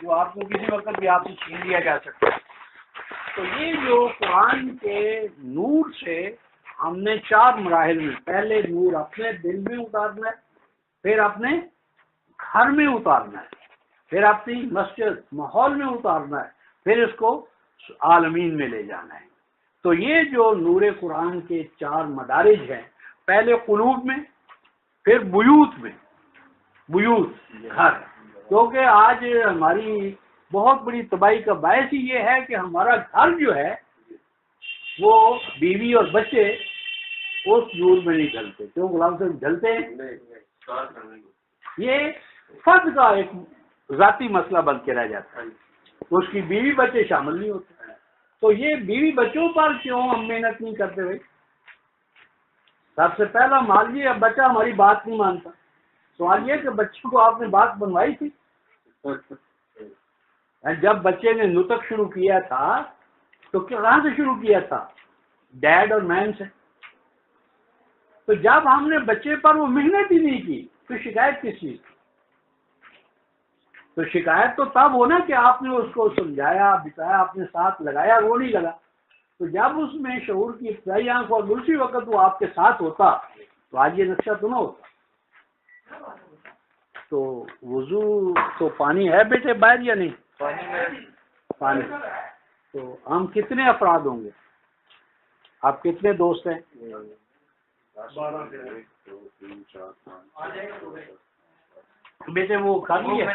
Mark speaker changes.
Speaker 1: جو آپ کو کسی وقت بھی آپ سے چھین لیا جا سکتا ہے۔ تو یہ جو قرآن کے نور سے ہم نے 4 مراحل میں، پہلے نور اپنے دل میں اتارنا ہے، پھر اپنے گھر میں اتارنا ہے، پھر اپنی مسجد ماحول میں اتارنا ہے، پھر اس کو عالمین میں لے جانا ہے۔ تو یہ جو نور قرآن کے 4 مدارج ہیں، پہلے قلوب میں، پھر بیوت میں، بیوت گھر، کیونکہ آج ہماری بہت بڑی تباہی کا باعث ہی یہ ہے کہ ہمارا گھر جو ہے وہ بیوی اور بچے اس نور میں نہیں ڈلتے۔ کیوں غلام صاحب ڈلتے ہیں؟ یہ فرد کا ایک ذاتی مسئلہ بن کے رہ جاتا ہے، اس کی بیوی بچے شامل نہیں ہوتے۔ تو یہ بیوی بچوں پر کیوں ہم محنت نہیں کرتے بھائی؟ سب سے پہلا مان لیے اب بچہ ہماری بات نہیں مانتا، سوال یہ کہ بچوں کو آپ نے بات بنوائی تھی؟ جب بچے نے نطق شروع کیا تھا تو کہاں سے شروع کیا تھا؟ ڈیڈ اور مین سے۔ تو جب ہم نے بچے پر وہ محنت ہی نہیں کی تو شکایت کس چیز کی؟ تو شکایت تو تب ہونا کہ آپ نے اس کو سمجھایا، بتایا، اپنے ساتھ لگایا، وہ نہیں لگا۔ تو جب اس میں شعور کی ابتدائی آنکھ اور دوسری وقت وہ آپ کے ساتھ ہوتا تو آج یہ نقشہ تو نہ ہوتا۔ تو وضو تو پانی ہے بیٹے باہر یا نہیں؟ پانی۔ تو ہم کتنے افراد ہوں گے؟ آپ کتنے دوست ہیں؟ 12 بیٹے وہ کر لیا؟